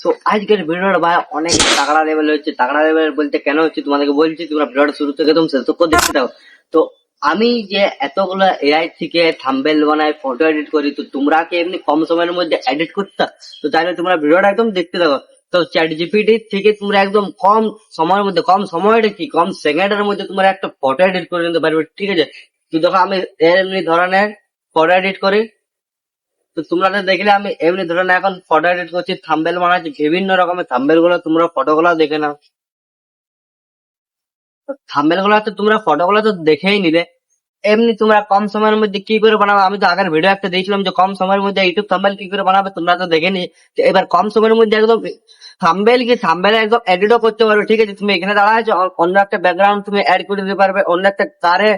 So আজকের ভিডিওটা ভাই অনেক তাগড়া লেভেল হচ্ছে। তাগড়া লেভেল বলতে কেন হচ্ছে তোমাদেরকে বলছি, তোমরা ভিডিওটা শুরু থেকে একদম শেষ পর্যন্ত দেখতে থাকো। তো আমি যে এতগুলো এআই থেকে থাম্বনেল বানাই, ফটো এডিট করি, তো তোমরা কি এমনি কম সময়ের মধ্যে এডিট করতে? তো তাহলে তোমরা ভিডিওটা একদম দেখতে থাকো। তো চ্যাট জিপিটি থেকে তোমরা একদম কম সময়ের মধ্যে, কম সময়টা কি কম সেকেন্ডের মধ্যে তোমরা একটা ফটো এডিট করে নিতে পারবে, ঠিক আছে? তো দেখো আমি এমনি ধরনের ফটো এডিট করি। তো তোমরা তো দেখলে আমি এমনি ধরনের এখন ফটো এডিট করছি, থাম্বনেল বানাচ্ছি, বিভিন্ন রকমের থাম্বনেল গুলো তোমরা ফটো গুলো দেখে নাও। থাম্বনেল গুলো তো তোমরা ফটো গুলো তো দেখেই নিলে। এমনি তোমরা কম সময়ের মধ্যে কি করে বানাবে, আমি তো আগের ভিডিও একটা দিয়েছিলাম যে কম সময়ের মধ্যে ইউটিউব থাম্বনেল কি করে বানাবে, তোমরা তো দেখে নি। তো এবার কম সময়ের মধ্যে একদম থাম্বনেল একদম এডিটও করতে পারবে, ঠিক আছে? তুমি এখানে দাঁড়া আছো, অন্য একটা ব্যাকগ্রাউন্ড তুমি অ্যাড করে দিতে পারবে, অন্য একটা কারে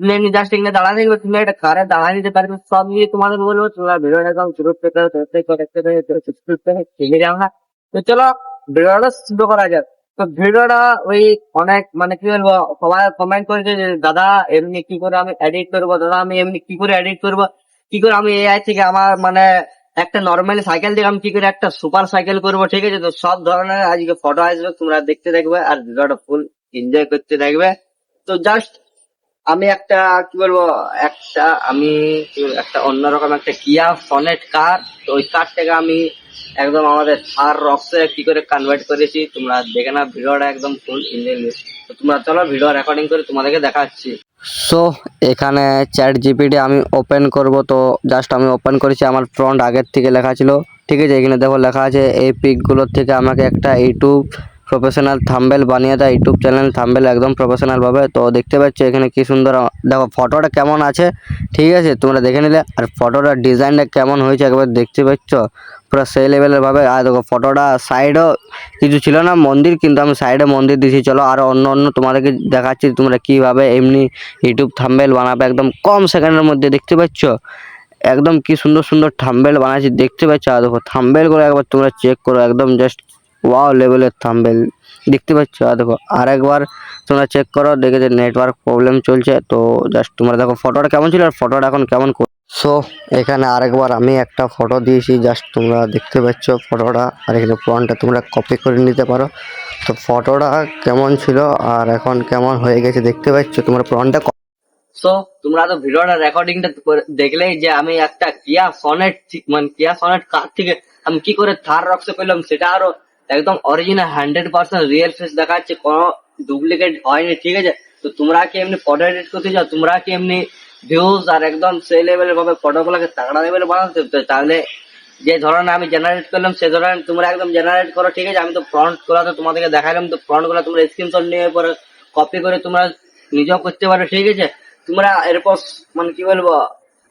তুমি এমনি জাস্ট এখানে দাঁড়া থাকবে, তুমি একটা কারে দাঁড়া দিতে পারবে। সব নিয়ে তোমাদের বলবো, তোমরা ভিডিও একদম শুরু থেকে শিখে যাও না। তো চলো ভিডিওটা শুরু করা যাক। তো ভিডিওটা ওই অনেক মানে কি বলবো, সবাই কমেন্ট করেছে যে দাদা এমনি কি করে আমি এডিট করবো, দাদা আমি এমনি কি করে এডিট করবো, কি করে আমি এআই থেকে আমার মানে একটা নর্মালি সাইকেল থেকে আমি কি করে একটা সুপার সাইকেল করবো, ঠিক আছে? তো সব ধরনের আজকে ফটো আসবে, তোমরা দেখতে দেখবে আর ভিডিওটা ফুল এনজয় করতে থাকবে। তো জাস্ট আমি একটা কি বলবো, একটা আমি কি বলবো, একটা অন্যরকম একটা কিয়া সনেট কার, তো ওই কারটাকে আমি একদম আমাদের থার রক্সে কি করে কনভার্ট করেছি, তোমরা দেখে না ভিডিওটা একদম ফুল এনজয়। তো তোমরা চলো ভিডিও রেকর্ডিং করে তোমাদেরকে দেখাচ্ছি। সো এখানে চ্যাট জিপিটি আমি ওপেন করব। তো জাস্ট আমি ওপেন করেছি, আমার ফ্রন্ট আগের থেকে লেখা ছিল, ঠিক আছে? এখানে দেখো লেখা আছে এই পিকগুলোর থেকে আমাকে একটা ইউটিউব প্রফেশনাল থাম্বনেল বানিয়ে দেয়, ইউটিউব চ্যানেল থাম্বনেল একদম প্রফেশনাল ভাবে। তো দেখতে পাচ্ছ এখানে কি সুন্দর, দেখো ফটোটা কেমন আছে, ঠিক আছে? তোমরা দেখে নিলে। আর ফটোটার ডিজাইনটা কেমন হয়েছে একবার দেখতে পাচ্ছ, পুরো সেই লেভেলের ভাবে। আর দেখো ফটোটা সাইডও কিছু ছিল না মন্দির, কিন্তু আমি সাইডে মন্দির দিয়েছি। চলো আরো অন্য অন্য তোমাদেরকে দেখাচ্ছি তোমরা কিভাবে এমনি ইউটিউব থাম্বনেল বানাবে একদম কম সেকেন্ডের মধ্যে। দেখতে পাচ্ছ একদম কি সুন্দর সুন্দর থাম্বনেল বানাচ্ছি, দেখতে পাচ্ছ? আর দেখো থাম্বনেল করে একবার তোমরা চেক করো, একদম জাস্ট ওয়াও লেভেলের থাম্বনেল, দেখতে পাচ্ছ? আর দেখো আরেকবার তোমরা চেক করো, দেখে যে নেটওয়ার্ক প্রবলেম চলছে। তো জাস্ট তোমরা দেখো ফটোটা কেমন ছিল আর ফটোটা এখন কেমন। সো এখানে আরেকবার আমি একটা ফটো দিয়েছি, জাস্ট তোমরা দেখতে পাচ্ছ ফটোটা, আর এখানে ফ্রন্টটা তোমরা কপি করে নিতে পারো। তো ফটোটা কেমন ছিল আর এখন কেমন হয়ে গেছে দেখতে পাচ্ছ তোমরা ফ্রন্টটা। সো তোমরা তো ভিডিওটা রেকর্ডিংটা দেখলেই যে আমি একটা কিয়া সনেট মানে কিয়া সনেট কার থেকে আমি কি করে থার রক্সে পেলাম, সেটা আরো একদম অরিজিনাল 100% রিয়েল ফেস দেখাচ্ছে, কোনো ডুপ্লিকেট হয়নি, ঠিক আছে? তো তোমরা কি এমনি ফটো এডিট করতে চাও, তোমরা কি এমনি ভিউজ আর একদম সেই লেভেলের ভাবে ফটোগুলোকে তাগড়া লেভেলে বানাতে, তো তাহলে যে ধরনের আমি জেনারেট করলাম সে ধরনের তোমরা একদম জেনারেট করো, ঠিক আছে? আমি তো ফ্রন্ট গুলা তো তোমাদেরকে দেখালাম, তো ফ্রন্ট গুলা তোমরা স্ক্রিনশট নিয়ে পরে কপি করে তোমরা নিজেও করতে পারো, ঠিক আছে? তোমরা এরপর মানে কি বলবো,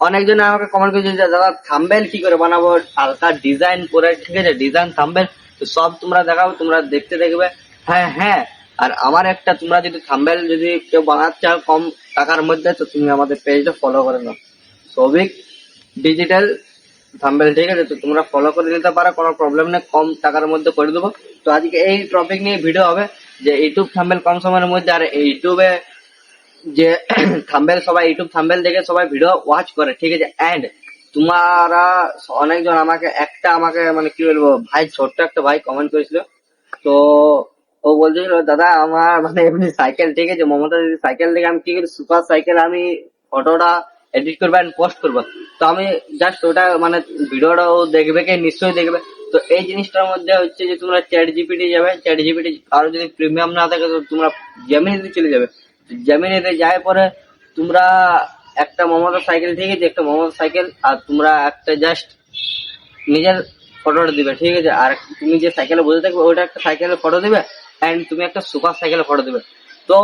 অনেকজনে আমাকে কমেন্ট করেছে যে দাদা থাম্বনেল কি করে বানাবো হালকা ডিজাইন করে, ঠিক আছে? ডিজাইন থাম্বনেল তো সব তোমরা দেখাবো, তোমরা দেখতে দেখবে। হ্যাঁ হ্যাঁ, আর আমার একটা, তোমরা যদি থাম্বনেল যদি কেউ বানাতে চাও কম টাকার মধ্যে, তো তুমি আমাদের পেজটা ফলো করে নাও, সৌভিক ডিজিটাল থাম্বনেল, ঠিক আছে? তো তোমরা ফলো করে নিতে পারো, কোনো প্রবলেম নেই, কম টাকার মধ্যে করে দেবো। তো আজকে এই টপিক নিয়ে ভিডিও হবে যে ইউটিউব থাম্বনেল কম সময়ের মধ্যে, আর ইউটিউবে যে থাম্বনেল সবাই ইউটিউব থাম্বনেল দেখে সবাই ভিডিও ওয়াচ করে, ঠিক আছে? এন্ড তোমারা অনেকজন আমাকে মানে কি বলবো ভাই, ছোট্ট একটা ভাই কমেন্ট করেছিল। তো ও বলছিল দাদা আমার মানে এমনি সাইকেল, ঠিক আছে, মমতা দিদি সাইকেল থেকে আমি কি করি সুপার সাইকেল আমি ফটোটা এডিট করবো এন্ড পোস্ট করবো। তো আমি জাস্ট ওটা মানে ভিডিওটা ও দেখবে, কে নিশ্চয়ই দেখবে। তো এই জিনিসটার মধ্যে হচ্ছে যে তোমরা চ্যাট জিপিটি যাবে, চ্যাট জিপিটি কারো যদি প্রিমিয়াম না থাকে তো তোমরা জেমিনিতে চলে যাবে। জেমিনিতে যায় পরে তোমরা একটা মমতা সাইকেল, ঠিক আছে, একটা মমতা সাইকেল, আর তোমরা একটা জাস্ট নিজের ফটোটা দিবে, ঠিক আছে? আর তুমি যে সাইকেলে বসে থাকবে ওইটা একটা সাইকেলের ফটো দিবে, এন্ড তুমি একটা সুপার সাইকেলের ফটো দিবে। তো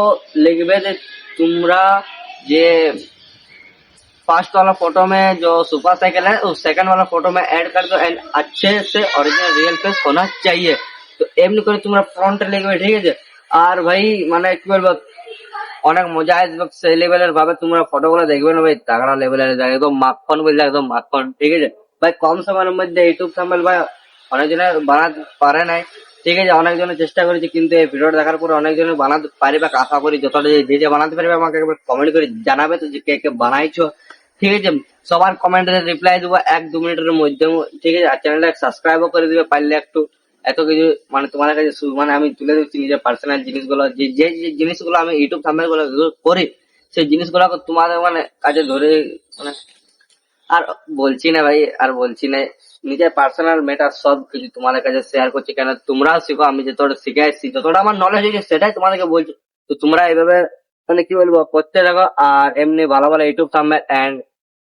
लिखবে যে তোমরা যে फर्स्ट वाला फोटो में जो सुपर साइकिल है उस सेकंड वाला फोटो में ऐड कर दो एंड अच्छे से ओरिजिनल रियल फेस होना चाहिए। তো এমনি করে তোমরা ফ্রন্টে লিখবে, ঠিক আছে? আর ভাই মানে কি বলবো, অনেক মজা আসবে, সেই লেভেলের ভাবে তোমরা ফটোগুলো দেখবে না ভাই, তাগড়া লেভেলের একদম মাখন বলছে, একদম মাখন, ঠিক আছে ভাই? কম সময়ের মধ্যে ইউটিউব থাম্বনেল ভাই অনেকজনে বানাতে পারে নাই, ঠিক আছে? অনেকজনের চেষ্টা করেছে, কিন্তু এই ভিডিওটা দেখার পরে অনেকজনে বানাতে পারবে, আশা করি যতটা যে যে বানাতে পারবে আমাকে একবার কমেন্ট করে জানাবে তো যে কে কে বানাইছো, ঠিক আছে? সবার কমেন্টে রিপ্লাই দেবো 1-2 মিনিটের মধ্যে, ঠিক আছে? আর চ্যানেলটা সাবস্ক্রাইবও করে দিবে পারলে একটু, এত কিছু মানে তোমাদের কাছে মানে আমি তুলে দিচ্ছি নিজের পার্সোনাল জিনিসগুলো, যে যে যে জিনিসগুলো আমি ইউটিউব থাম্বনেল গুলো করি, সেই জিনিসগুলো তোমাদের মানে কাছে ধরে মানে আর বলছি না ভাই, আর বলছি না। নিজের পার্সোনাল ম্যাটার সব কিছু তোমাদের কাছে শেয়ার করছি, কেন তোমরাও শিখো, আমি যতটা শিখে এসেছি, যতটা আমার নলেজ হয়েছে সেটাই তোমাদেরকে বলছি। তো তোমরা এইভাবে মানে কি বলবো করতে থাকো, আর এমনি ভালো ভালো ইউটিউব থাম্বনেল এন্ড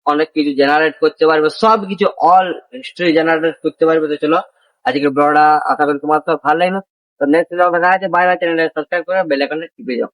অনেক কিছু জেনারেট করতে পারবে, সব কিছু অল হিস্ট্রি জেনারেট করতে পারবে। তো চলো আজকের ব্লগটা আশা করি তোমার তো ভালো লাগলো। তো নেক্সট ব্লগ দেখা আছে, বাই বাই। চ্যানেলটা সাবস্ক্রাইব করে বেল আইকনটা টিপে যাও।